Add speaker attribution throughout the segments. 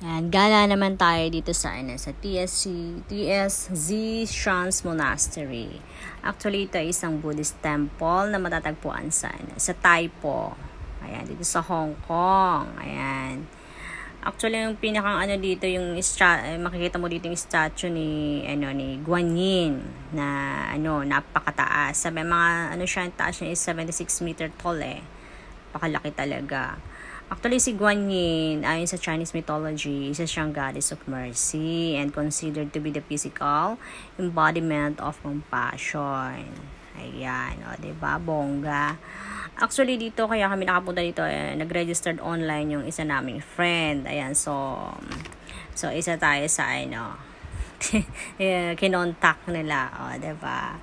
Speaker 1: Yan, gala naman tayo dito sa sa TSZ Shrans Monastery. Actually, ito ay isang Buddhist temple na matatagpuan sa Taipo. Ayan, dito sa Hong Kong. Ayan. Actually, yung pinakang dito, makikita mo dito yung statue ni Guan Yin na napakataas. Sa mga siya, ang taas niya is 76 meter tall eh. Pakalaki talaga. Actually, si Guan Yin, ayon sa Chinese mythology, isa siyang goddess of mercy and considered to be the physical embodiment of compassion. Ayan, diba? Bongga. Actually, dito, kaya kami nakapunta dito, nag-registered online yung isa naming friend. Ayan, so isa tayo sa, kinontak nila, diba?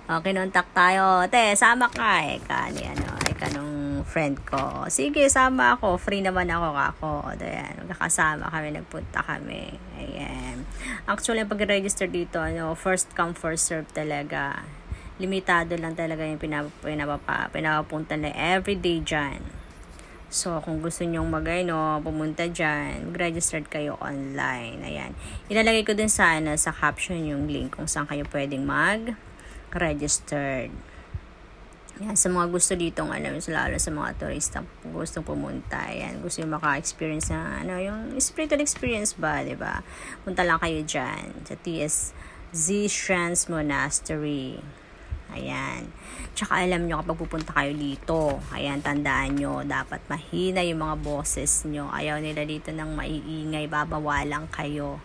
Speaker 1: Kinontak tayo, sama ka, nung friend ko. Sige, sama ako. Free naman ako. Ayan, magkakasama kami, nagpunta kami. Ayan. Actually, pag-register dito, first come, first serve talaga. Limitado lang talaga yung pinapapunta na everyday dyan. So, kung gusto nyong pumunta dyan, mag-register kayo online. Ayan. Ilalagay ko din sa caption yung link kung saan kayo pwedeng mag-registered. Yan, sa mga gusto ditong lalo sa mga turista gustong pumunta, yan, gusto yung maka-experience na yung spiritual experience ba, diba? Punta lang kayo dyan sa TSZ Shrans Monastery. Ayan. Tsaka alam nyo, kapag pupunta kayo dito, ayan, tandaan nyo, dapat mahina yung mga boses nyo. Ayaw nila dito ng maiingay, babawalan kayo.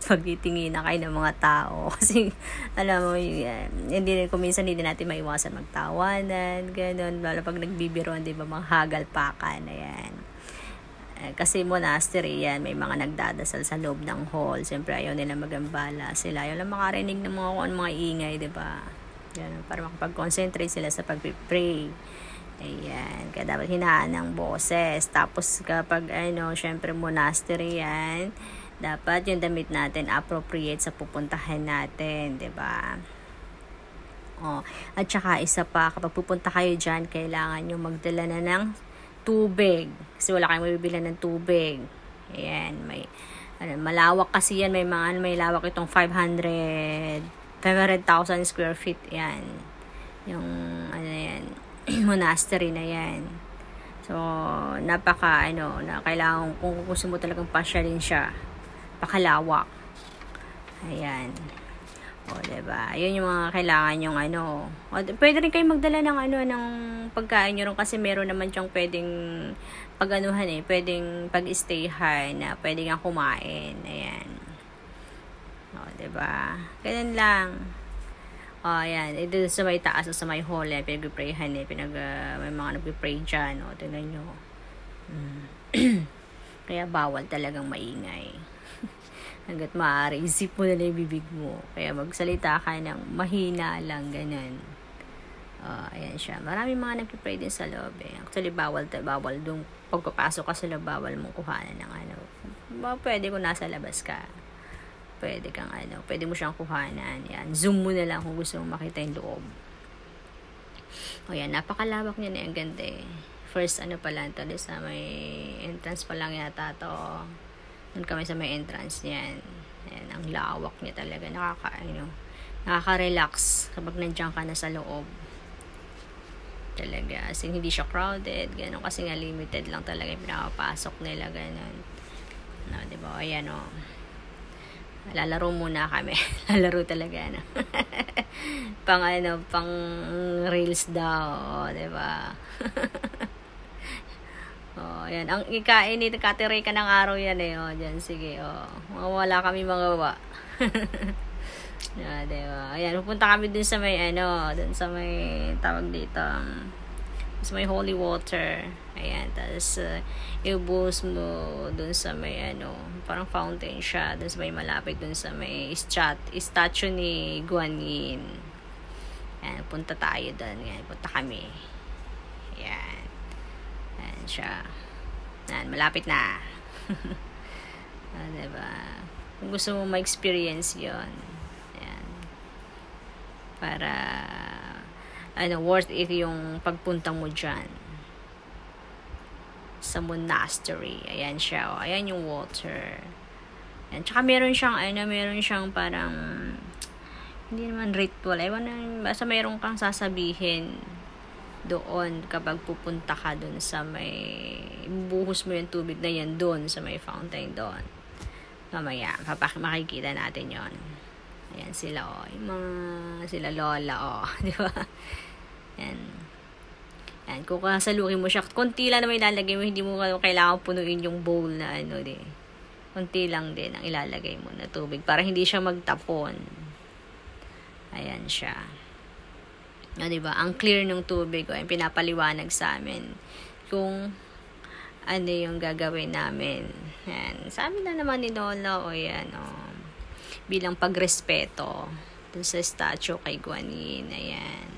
Speaker 1: Pagtitingin na kayo ng mga tao kasi alam mo minsan hindi natin maiwasan magtawanan, ganun, lalo pag nagbibiro, di ba, mga hagalpakan. Ayan, kasi monastery yan, may mga nagdadasal sa loob ng hall, siyempre ayaw nila magambala sila, ayaw lang makarinig ng mga ingay, di ba, ganun, para makapag-concentrate sila sa pag-pray. Ayan, kaya dapat hinaan ng boses. Tapos kapag syempre monastery yan, dapat yung damit natin appropriate sa pupuntahan natin, 'di ba? At saka isa pa, kapag pupunta kayo diyan, kailangan nyo magdala na ng tubig. Kasi wala kayong mabibilan ng tubig. Ayan, may malawak kasi yan, may lawak itong 500,000 square feet yan. Yung yan, monastery na yan. So, napaka na kailangan, kung gusto mo talagang pasyalin siya, pakalawak. Ayan. Diba? Ayun yung mga kailangan yung pwede rin kayo magdala ng ng pagkain nyo rin, kasi meron naman diyang pwedeng pwedeng pag-stayhan na pwede kang kumain. Ayan. Diba? Ganun lang. Ayan. Ito sa may taas o sa may hall, pinag-prayhan may mga nag-pray dyan. Tingnan nyo. Kaya bawal talagang maingay. Hanggat maaari, isip mo na yung bibig mo. Kaya magsalita ka ng mahina lang, ganun. Ayan siya. Maraming mga nagpipray din sa loob eh. Actually, bawal doon. Pagpapasok ka sa loob, bawal mong kuhanan ng pwede kung nasa labas ka. Pwede kang pwede mo siyang kuhanan. Yan. Zoom mo na lang kung gusto mong makita yung loob. Ayan, napakalawak niya na yung ganda eh. First pala ito, sa may entrance pa lang yata to. Doon kami sa may entrance niyan. Ayan, ang lawak niya talaga. Nakaka-relax kapag nandiyan ka na sa loob. Talaga. As in, hindi siya crowded. Ganun, kasi nga limited lang talaga yung pinapapasok nila. Ganun. Diba? Ayan lalaro muna kami. Lalaro talaga. Pang reels daw. Diba? Ayan. Ang ikain nito, katiray ka ng araw yan eh. Dyan, sige. Wala kami magawa. Diba? Ayan, pupunta kami dun sa may dun sa may tawag dito. Sa may holy water. Ayan, tapos ibuhos mo dun sa may parang fountain siya. Dun sa may malapit dun sa may statue ni Guan Yin. Ayan, punta tayo dun. Ayan, punta kami. Ayan. Ayan siya. Ayan, malapit na. Diba? Kung gusto mo ma-experience yun, ayan, para worth it yung pagpunta mo dyan. sa monastery. Ayan siya. Oh. Ayan yung water. Ayan. Tsaka meron siyang parang, hindi naman ritual. Ewan na, basta meron kang sasabihin doon kapag pupunta ka doon sa may, buhos mo yung tubig na yan doon sa may fountain doon. Mamaya, makikita natin yon. Ayan sila, oh. Yung mga, sila lola, oh. Di ba? Ayan. Ayan, kung kasalukin mo siya, konti lang naman ilalagay mo, hindi mo kailangan punuin yung bowl na konti lang din ang ilalagay mo na tubig para hindi siya magtapon. Ayan siya. Diba? Ang clear ng tubig, yung pinapaliwanag sa amin kung ano yung gagawin namin. Ayan. Sa amin na naman ni Lola, bilang pagrespeto dun sa statue kay Guanyin. Ayan.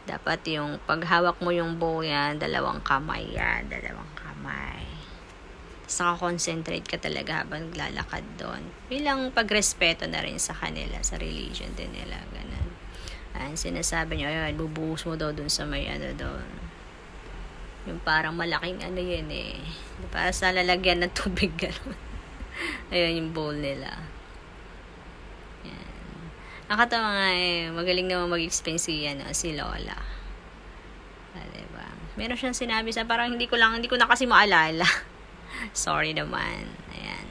Speaker 1: Dapat yung paghawak mo yung bowl yan, dalawang kamay. Saka concentrate ka talaga habang naglalakad doon. Bilang pagrespeto na rin sa kanila, sa religion din nila. Ganun. Ayan, sinasabi nyo, ayan, bubuhos mo daw doon sa may doon. Yung parang malaking yan eh. Para sa lalagyan ng tubig, gano'n. Ayan yung bowl nila. Nakatawa nga magaling naman mag-explain si Lola. Diba? Meron siyang sinabi sa parang hindi ko na kasi maalala. Sorry naman. Ayan.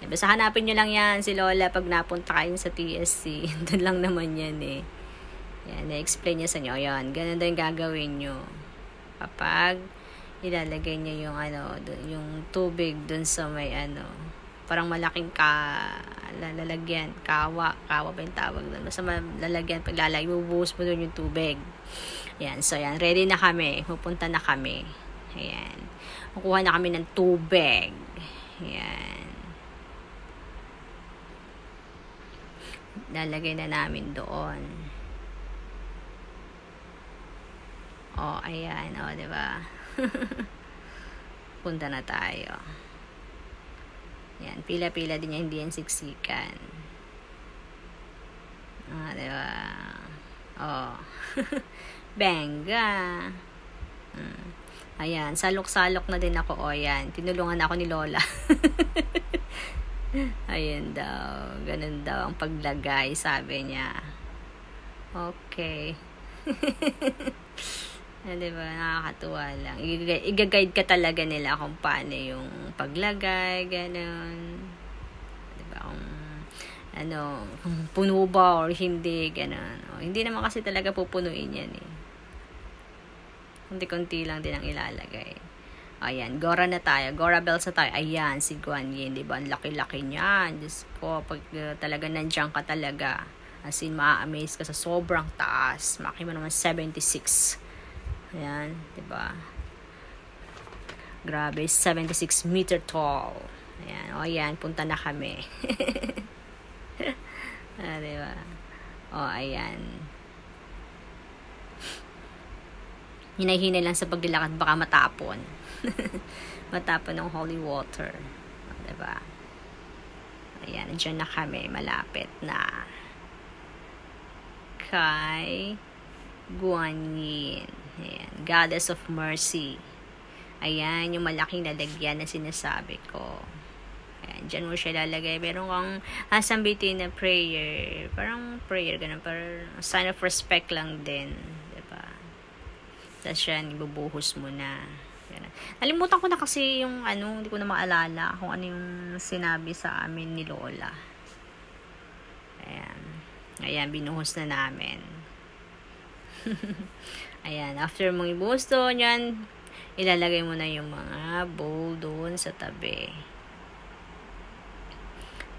Speaker 1: Basta hanapin nyo lang yan si Lola pag napunta kayo sa TSC. Doon lang naman yan eh. Ayan, na-explain niya sa inyo. Ayan, ganun daw yung gagawin nyo. Kapag ilalagay niya yung tubig doon sa may parang malaking lalagyan, kawa ba yung tawag doon? Basta lalagyan, paglalagay, ibubuhos mo doon yung tubig. Ayan, so ayan, ready na kami, pupunta na kami. Ayan, kukuha na kami ng tubig. Ayan. Lalagay na namin doon. Ayan, diba? Punta na tayo. Yan, pila-pila din niya, hindi yan siksikan. Diba? Benga. Ayan, salok-salok na din ako. Yan, tinulungan ako ni Lola. Ayan daw, ganun daw ang paglagay, sabi niya. Okay. Diba, nakakatuwa lang. I-guide ka talaga nila kung paano yung paglagay, ganun. Diba, kung puno ba or hindi, ganun. Hindi naman kasi talaga pupunuin yan eh. Kunti-kunti lang din ang ilalagay. Ayan, Gora na tayo. Gora bells na tayo. Ayan, si Guanyin, diba? Ang laki-laki niyan. Diyos ko, pag talaga nandiyan ka talaga. As in, ma-amaze ka sa sobrang taas. Maki mo naman 76. Ayan, diba? Grabe, 76 meter tall. Ayan, ayan, punta na kami. Diba? Ayan. Hinay-hinay lang sa paglalakad, baka matapon. Matapon ng holy water. Diba? Ayan, dyan na kami, malapit na kay Guanyin. Ayan, Goddess of Mercy. Ayan, yung malaking lalagyan na sinasabi ko. Ayan, dyan mo siya lalagay. Meron kang sambitin na prayer. Parang prayer, ganun. Parang sign of respect lang din. Diba? Tapos yan, ibubuhos mo na. Ganun. Nalimutan ko na kasi yung hindi ko na maalala kung ano yung sinabi sa amin ni Lola. Ayan. Ayan, binuhos na namin. Ayan, after mong ibuhos doon, yan, ilalagay mo na yung mga bowl doon sa tabi.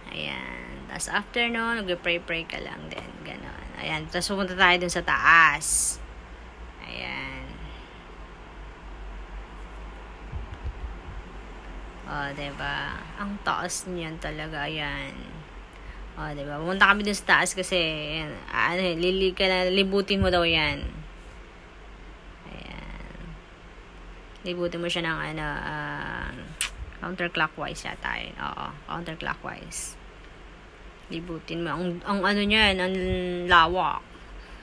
Speaker 1: Ayan. Tapos after nun, nag-pray-pray ka lang din. Ganon. Ayan. Tapos pumunta tayo doon sa taas. Ayan. Diba? Ang taas niyan talaga. Ayan. Diba? Pumunta kami dun sa taas kasi libutin mo daw yan. Ayan. Libutin mo siya ng counterclockwise yata yun. Oo, counterclockwise. Libutin mo. Ang niyan, ang lawak.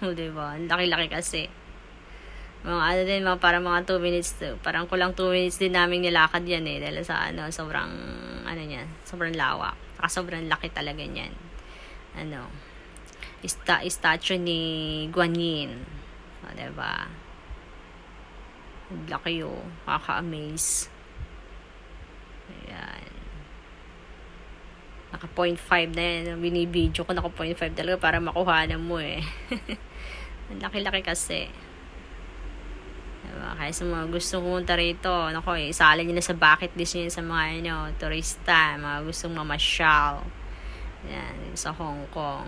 Speaker 1: Diba? Ang laki-laki kasi. Mga ano din, mga parang mga 2 minutes to. Parang kulang 2 minutes din namin nilakad yan eh. Dahil sa sobrang, sobrang lawak. Saka sobrang laki talaga niyan. Statue ni Guan Yin. O, diba? Laki oh. Kaka-amaze. Ayan. Naka 0.5 na yan. Binibidyo ko naka 0.5 talaga para makuhanan mo eh. Ang laki-laki kasi. Diba? Kaya sa mga gusto pumunta rito, isali nyo na sa bucket list nyo sa mga turista, mga gustong mamasyal. Yan, sa Hong Kong.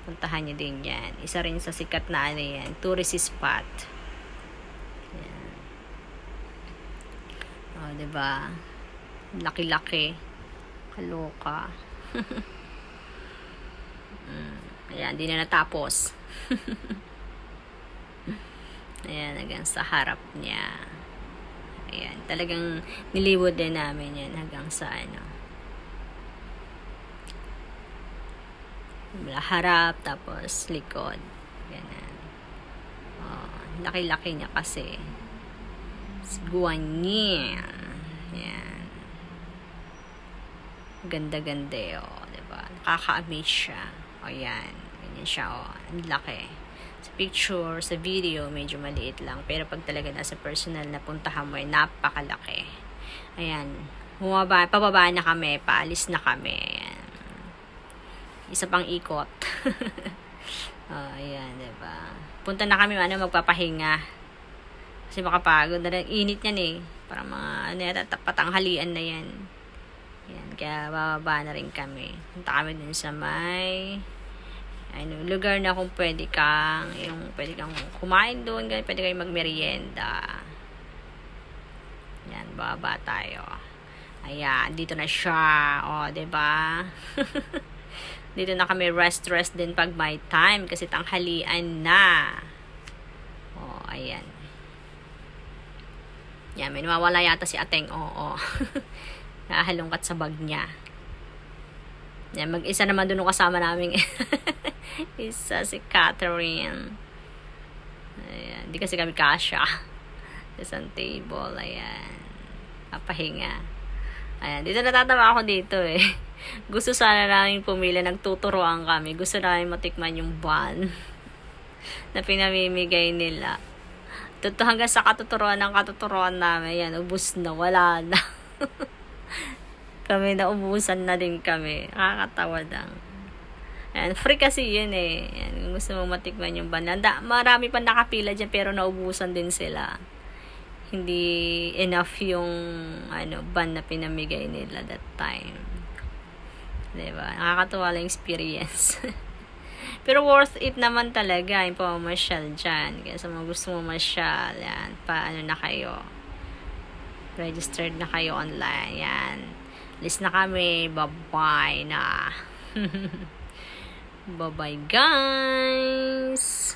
Speaker 1: Puntahan nyo din yan. Isa rin sa sikat na yan, tourist spot. Yan. O, diba? Laki-laki. Kaloka. Ayan, di na natapos. Ayan, hanggang sa harap niya. Ayan, talagang niliwod din namin yan hanggang sa harap, tapos likod. Ganun. Oh, laki-laki niya kasi. Si Guan Yin. Ayan. Ganda-ganda oh, diba? Nakaka-amaze siya. O yan. Ganyan siya oh. Ang laki. Sa picture, sa video, medyo maliit lang. Pero pag talaga nasa personal na puntahan mo, napakalaki. Ayan. Pababa na kami. Paalis na kami. Ayan. Isa pang ikot. Ayan, diba? Punta na kami, magpapahinga. Kasi makapagod. Init yan eh. Parang mga, patanghalian na yan. Ayan. Kaya bababa na rin kami. Punta kami din sa may lugar na kung pwede kang kumain doon, pwede kang magmerienda. Yan, baba tayo. Ayan, dito na siya. O, diba? Dito na kami rest din pag my time kasi tanghalian na. O, ayan. Yan, may nawawala yata si Ateng. Oo. Nahalungkat sa bag niya. Yan, mag-isa naman doon kasama namin. Isa si Catherine. Ayan. Di kasi kami kasya. Isang table. Ayan. Papahinga. Ayan. Dito natatawa ako dito eh. Gusto sana namin pumili. Nagtuturoan kami. Gusto namin matikman yung bun na pinamimigay nila. Hanggang sa katuturuan namin. Ayan. Ubus na. Wala na. Kami naubusan na din kami. Nakakatawa lang. Ayan, free kasi yun eh. Ayan, gusto mong matikman yung ban. Marami pa nakapila dyan pero naubusan din sila. Hindi enough yung ban na pinamigay nila that time. Diba? Nakakatawa lang experience. Pero worth it naman talaga yung pamamasyal dyan. Kaya sa mga gusto mamasyal, yan, na kayo. Registered na kayo online. Yan. Alis na kami. Bye-bye na. Bye-bye, guys.